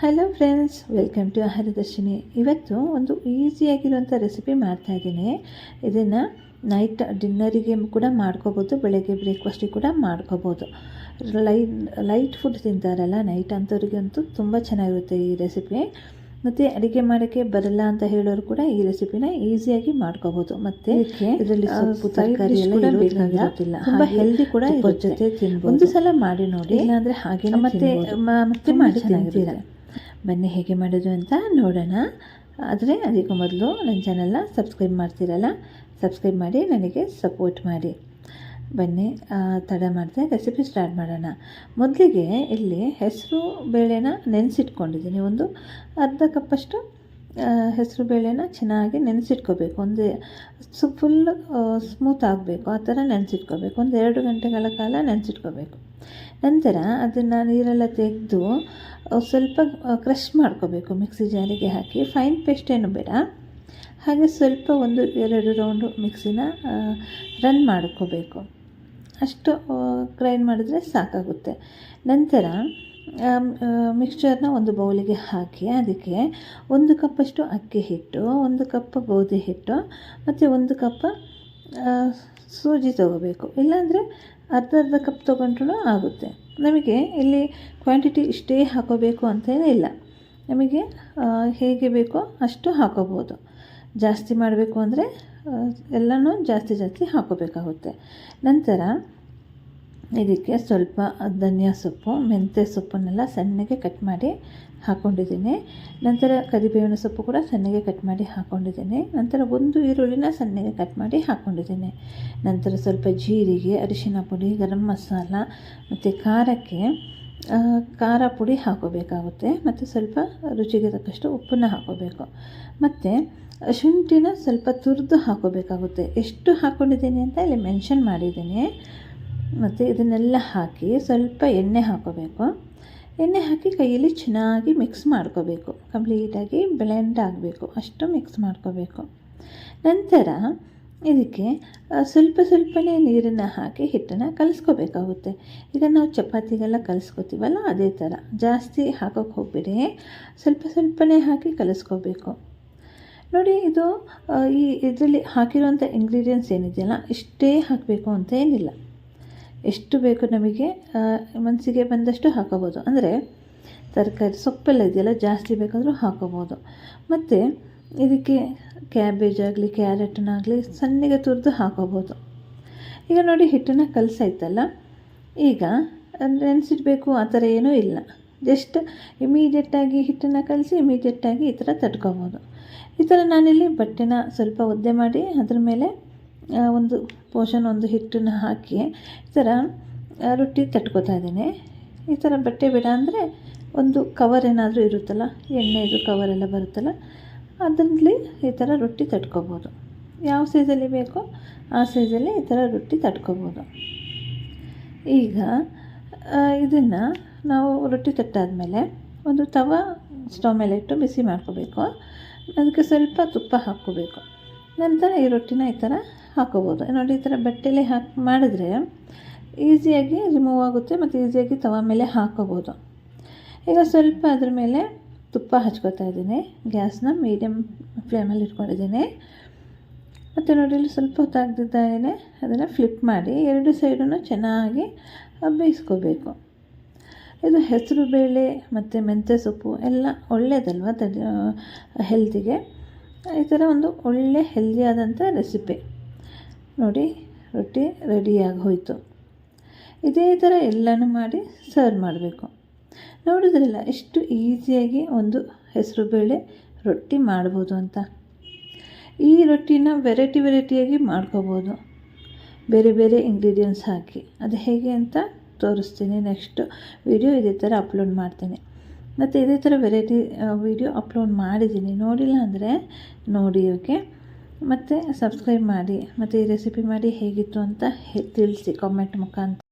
Hello friends, welcome to Aaharadarshini. ಇವತ್ತು ಒಂದು ಈಸಿಯಾಗಿರುವಂಥ recipe ಮಾಡ್ತಾಯಿದ್ದೀನಿ. ಇದನ್ನು ನೈಟ್ ಡಿನ್ನರಿಗೆ ಕೂಡ ಮಾಡ್ಕೋಬೋದು, ಬೆಳಗ್ಗೆ ಬ್ರೇಕ್ಫಾಸ್ಟಿಗೆ ಕೂಡ ಮಾಡ್ಕೋಬೋದು. ಲೈಟ್ ಫುಡ್ ತಿಂತಾರಲ್ಲ ನೈಟ್ ಅಂಥವ್ರಿಗಂತೂ ತುಂಬ ಚೆನ್ನಾಗಿರುತ್ತೆ ಈ ರೆಸಿಪಿ. ಮತ್ತು ಅಡುಗೆ ಮಾಡೋಕ್ಕೆ ಬರಲ್ಲ ಅಂತ ಹೇಳೋರು ಕೂಡ ಈ ರೆಸಿಪಿನ ಈಸಿಯಾಗಿ ಮಾಡ್ಕೋಬೋದು. ಮತ್ತು ಇದರಲ್ಲಿ ಸೊಪ್ಪು ತರಕಾರಿ ಎಲ್ಲ ಬೇಕಾಗಿರೋದಿಲ್ಲ, ತುಂಬ ಹೆಲ್ದಿ ಕೂಡ ಜೊತೆ ತಿನ್ಬೋದು. ಒಂದು ಸಲ ಮಾಡಿ ನೋಡಿ, ಇಲ್ಲಾಂದರೆ ಹಾಗೆ ಮತ್ತೆ ಮಾಡಿ ಚೆನ್ನಾಗಿರ್ತೀರ. ಬನ್ನಿ ಹೇಗೆ ಮಾಡೋದು ಅಂತ ನೋಡೋಣ. ಆದರೆ ಅದಕ್ಕೂ ಮೊದಲು ನನ್ನ ಚಾನಲ್ನ ಸಬ್ಸ್ಕ್ರೈಬ್ ಮಾಡ್ತೀರಲ್ಲ, ಸಬ್ಸ್ಕ್ರೈಬ್ ಮಾಡಿ ನನಗೆ ಸಪೋರ್ಟ್ ಮಾಡಿ. ಬನ್ನಿ ತಡ ಮಾಡಿದೆ ರೆಸಿಪಿ ಸ್ಟಾರ್ಟ್ ಮಾಡೋಣ. ಮೊದಲಿಗೆ ಇಲ್ಲಿ ಹೆಸರು ಬೇಳೆನ ನೆನೆಸಿಟ್ಕೊಂಡಿದ್ದೀನಿ. ಒಂದು ಅರ್ಧ ಕಪ್ಪಷ್ಟು ಹೆಸರು ಬೇಳೆನ ಚೆನ್ನಾಗಿ ನೆನೆಸಿಟ್ಕೋಬೇಕು. ಫುಲ್ ಸ್ಮೂತ್ ಆಗಬೇಕು, ಆ ಥರ ನೆನೆಸಿಟ್ಕೋಬೇಕು. 2 ಗಂಟೆಗಳ ಕಾಲ ನೆನೆಸಿಟ್ಕೋಬೇಕು. ನಂತರ ಅದನ್ನು ನೀರೆಲ್ಲ ತೆಗೆದು ಸ್ವಲ್ಪ ಕ್ರಷ್ ಮಾಡ್ಕೋಬೇಕು. ಮಿಕ್ಸಿ ಜಾರಿಗೆ ಹಾಕಿ, ಫೈನ್ ಪೇಸ್ಟ್ ಏನು ಬೇಡ. ಹಾಗೆ ಸ್ವಲ್ಪ 1-2 ರೌಂಡು ಮಿಕ್ಸಿನ ರನ್ ಮಾಡ್ಕೋಬೇಕು. ಅಷ್ಟು ಗ್ರೈಂಡ್ ಮಾಡಿದ್ರೆ ಸಾಕಾಗುತ್ತೆ. ನಂತರ ಮಿಕ್ಸ್ಚರ್ನ ಒಂದು ಬೌಲಿಗೆ ಹಾಕಿ, ಅದಕ್ಕೆ 1 ಕಪ್ಪಷ್ಟು ಅಕ್ಕಿ ಹಿಟ್ಟು, 1 ಕಪ್ ಗೋಧಿ ಹಿಟ್ಟು ಮತ್ತು 1 ಕಪ್ ಸೂಜಿ ತೊಗೋಬೇಕು. ಇಲ್ಲಾಂದರೆ ಅರ್ಧ ಕಪ್ ತೊಗೊಂಡ್ರೂ ಆಗುತ್ತೆ. ನಮಗೆ ಇಲ್ಲಿ ಕ್ವಾಂಟಿಟಿ ಇಷ್ಟೇ ಹಾಕೋಬೇಕು ಅಂತೇನಿಲ್ಲ, ನಮಗೆ ಹೇಗೆ ಬೇಕೋ ಅಷ್ಟು ಹಾಕೋಬೋದು. ಜಾಸ್ತಿ ಮಾಡಬೇಕು ಅಂದರೆ ಎಲ್ಲನೂ ಜಾಸ್ತಿ ಹಾಕೋಬೇಕಾಗುತ್ತೆ. ನಂತರ ಇದಕ್ಕೆ ಸ್ವಲ್ಪ ಧನಿಯಾ ಸೊಪ್ಪು, ಮೆಂತ್ಯ ಸೊಪ್ಪನ್ನೆಲ್ಲ ಸಣ್ಣಗೆ ಕಟ್ ಮಾಡಿ ಹಾಕ್ಕೊಂಡಿದ್ದೀನಿ. ನಂತರ ಕರಿಬೇವಿನ ಸೊಪ್ಪು ಕೂಡ ಸಣ್ಣಗೆ ಕಟ್ ಮಾಡಿ ಹಾಕ್ಕೊಂಡಿದ್ದೀನಿ. ನಂತರ 1 ಈರುಳ್ಳಿನ ಸಣ್ಣಗೆ ಕಟ್ ಮಾಡಿ ಹಾಕ್ಕೊಂಡಿದ್ದೀನಿ. ನಂತರ ಸ್ವಲ್ಪ ಜೀರಿಗೆ, ಅರಿಶಿನ ಪುಡಿ, ಗರಂ ಮಸಾಲ ಮತ್ತು ಖಾರಕ್ಕೆ ಖಾರ ಪುಡಿ ಹಾಕೋಬೇಕಾಗುತ್ತೆ. ಮತ್ತು ಸ್ವಲ್ಪ ರುಚಿಗೆ ತಕ್ಕಷ್ಟು ಉಪ್ಪನ್ನು ಹಾಕೋಬೇಕು. ಮತ್ತು ಶುಂಠಿನ ಸ್ವಲ್ಪ ತುರಿದು ಹಾಕೋಬೇಕಾಗುತ್ತೆ. ಎಷ್ಟು ಹಾಕ್ಕೊಂಡಿದ್ದೀನಿ ಅಂತ ಇಲ್ಲಿ ಮೆನ್ಷನ್ ಮಾಡಿದ್ದೀನಿ. ಮತ್ತು ಇದನ್ನೆಲ್ಲ ಹಾಕಿ ಸ್ವಲ್ಪ ಎಣ್ಣೆ ಹಾಕೋಬೇಕು. ಎಣ್ಣೆ ಹಾಕಿ ಕೈಯಲ್ಲಿ ಚೆನ್ನಾಗಿ ಮಿಕ್ಸ್ ಮಾಡ್ಕೋಬೇಕು. ಕಂಪ್ಲೀಟಾಗಿ ಬ್ಲೆಂಡ್ ಆಗಬೇಕು, ಅಷ್ಟು ಮಿಕ್ಸ್ ಮಾಡ್ಕೋಬೇಕು. ನಂತರ ಇದಕ್ಕೆ ಸ್ವಲ್ಪನೇ ನೀರನ್ನು ಹಾಕಿ ಹಿಟ್ಟನ್ನು ಕಲಿಸ್ಕೋಬೇಕಾಗುತ್ತೆ. ಈಗ ನಾವು ಚಪಾತಿಗೆಲ್ಲ ಕಲಿಸ್ಕೋತೀವಲ್ಲ, ಅದೇ ಥರ ಜಾಸ್ತಿ ಹಾಕೋಕ್ಕೆ ಹೋಗ್ಬೇಡಿ, ಸ್ವಲ್ಪನೇ ಹಾಕಿ ಕಲಿಸ್ಕೋಬೇಕು. ನೋಡಿ, ಇದು ಇದರಲ್ಲಿ ಹಾಕಿರುವಂಥ ಇಂಗ್ರೀಡಿಯೆಂಟ್ಸ್ ಏನಿದೆಯಲ್ಲ ಇಷ್ಟೇ ಹಾಕಬೇಕು ಅಂತ ಏನಿಲ್ಲ. ಎಷ್ಟು ಬೇಕು ನಮಗೆ ಮನಸ್ಸಿಗೆ ಬಂದಷ್ಟು ಹಾಕೋಬೋದು. ಅಂದರೆ ತರಕಾರಿ ಸೊಪ್ಪೆಲ್ಲ ಇದೆಯಲ್ಲ, ಜಾಸ್ತಿ ಬೇಕಾದರೂ ಹಾಕೋಬೋದು. ಮತ್ತು ಇದಕ್ಕೆ ಕ್ಯಾಬೇಜ್ ಆಗಲಿ ಕ್ಯಾರೆಟನ್ನಾಗಲಿ ಸಣ್ಣಗೆ ತುರಿದು ಹಾಕೋಬೋದು. ಈಗ ನೋಡಿ, ಹಿಟ್ಟನ್ನು ಕಲಸಾಯ್ತಲ್ಲ, ಈಗ ನೆನೆಸಿಡಬೇಕು ಆ ಥರ ಏನೂ ಇಲ್ಲ. ಜಸ್ಟ್ ಇಮಿಡಿಯೇಟಾಗಿ ಹಿಟ್ಟನ್ನು ಕಲಸಿ ಇಮಿಡಿಯೇಟಾಗಿ ಈ ಥರ ತಟ್ಕೊಬೋದು. ಈ ಥರ ನಾನಿಲ್ಲಿ ಬಟ್ಟೆನ ಸ್ವಲ್ಪ ಒದ್ದೆ ಮಾಡಿ ಅದ್ರ ಮೇಲೆ ಒಂದು ಹಿಟ್ಟನ್ನು ಹಾಕಿ ಈ ಥರ ರೊಟ್ಟಿ ತಟ್ಕೋತಾ ಇದ್ದೀನಿ. ಈ ಥರ ಬಟ್ಟೆ ಬೇಡ ಅಂದರೆ ಒಂದು ಕವರ್ ಏನಾದರೂ ಇರುತ್ತಲ್ಲ, ಎಣ್ಣೆದು ಕವರೆಲ್ಲ ಬರುತ್ತಲ್ಲ, ಅದರಲ್ಲಿ ಈ ಥರ ರೊಟ್ಟಿ ತಟ್ಕೋಬೋದು. ಯಾವ ಸೈಜಲ್ಲಿ ಬೇಕೋ ಆ ಸೈಜಲ್ಲಿ ಈ ಥರ ರೊಟ್ಟಿ ತಟ್ಕೋಬೋದು. ಈಗ ಇದನ್ನು ನಾವು ರೊಟ್ಟಿ ತಟ್ಟಾದಮೇಲೆ ಒಂದು ತವ ಸ್ಟವ್ ಮೇಲೆ ಇಟ್ಟು ಬಿಸಿ ಮಾಡ್ಕೋಬೇಕು. ಅದಕ್ಕೆ ಸ್ವಲ್ಪ ತುಪ್ಪ ಹಾಕ್ಕೋಬೇಕು. ನಂತರ ಈ ರೊಟ್ಟಿನ ಈ ಥರ ಹಾಕೋಬೋದು. ನೋಡಿ, ಈ ಥರ ಬಟ್ಟೆಯಲ್ಲಿ ಮಾಡಿದ್ರೆ ಈಸಿಯಾಗಿ ರಿಮೂವ್ ಆಗುತ್ತೆ ಮತ್ತು ಈಸಿಯಾಗಿ ತವ ಮೇಲೆ ಹಾಕೋಬೋದು. ಈಗ ಸ್ವಲ್ಪ ಅದ್ರ ಮೇಲೆ ತುಪ್ಪ ಹಚ್ಕೋತಾ ಇದ್ದೀನಿ. ಗ್ಯಾಸ್ನ ಮೀಡಿಯಮ್ ಫ್ಲೇಮಲ್ಲಿ ಇಟ್ಕೊಂಡಿದ್ದೀನಿ. ಮತ್ತು ನೋಡಿ, ಇಲ್ಲಿ ಸ್ವಲ್ಪ ಹೊತ್ತಾಗ್ದಿದ್ದಾಗೇ ಅದನ್ನು ಫ್ಲಿಪ್ ಮಾಡಿ 2 ಸೈಡನ್ನು ಚೆನ್ನಾಗಿ ಬೇಯಿಸ್ಕೋಬೇಕು. ಇದು ಹೆಸರು ಬೇಳೆ ಮತ್ತು ಮೆಂತ್ಯ ಸೊಪ್ಪು ಎಲ್ಲ ಒಳ್ಳೆಯದಲ್ವ ಹೆಲ್ತಿಗೆ. ಈ ಥರ ಒಂದು ಒಳ್ಳೆ ಹೆಲ್ದಿಯಾದಂಥ ರೆಸಿಪಿ. ನೋಡಿ, ರೊಟ್ಟಿ ರೆಡಿಯಾಗಿ ಹೋಯಿತು. ಇದೇ ಥರ ಎಲ್ಲನೂ ಮಾಡಿ ಸರ್ವ್ ಮಾಡಬೇಕು. ನೋಡಿದ್ರಲ್ಲ ಎಷ್ಟು ಈಸಿಯಾಗಿ ಒಂದು ಹೆಸರು ಬೇಳೆ ರೊಟ್ಟಿ ಮಾಡ್ಬೋದು ಅಂತ. ಈ ರೊಟ್ಟಿನ ವೆರೈಟಿಯಾಗಿ ಮಾಡ್ಕೋಬೋದು, ಬೇರೆ ಇಂಗ್ರೀಡಿಯೆಂಟ್ಸ್ ಹಾಕಿ. ಅದು ಹೇಗೆ ಅಂತ ತೋರಿಸ್ತೀನಿ. ನೆಕ್ಸ್ಟ್ ವಿಡಿಯೋ ಇದೇ ಥರ ಅಪ್ಲೋಡ್ ಮಾಡ್ತೀನಿ. ಮತ್ತು ಇದೇ ಥರ ವೆರೈಟಿ ವಿಡಿಯೋ ಅಪ್ಲೋಡ್ ಮಾಡಿದ್ದೀನಿ. ನೋಡಿಲ್ಲ ಅಂದರೆ ನೋಡಿ, ಓಕೆ. ಮತ್ತು ಸಬ್ಸ್ಕ್ರೈಬ್ ಮಾಡಿ ಮತ್ತು ಈ ರೆಸಿಪಿ ಮಾಡಿ ಹೇಗಿತ್ತು ಅಂತ ತಿಳಿಸಿ ಕಾಮೆಂಟ್ ಮುಖಾಂತರ.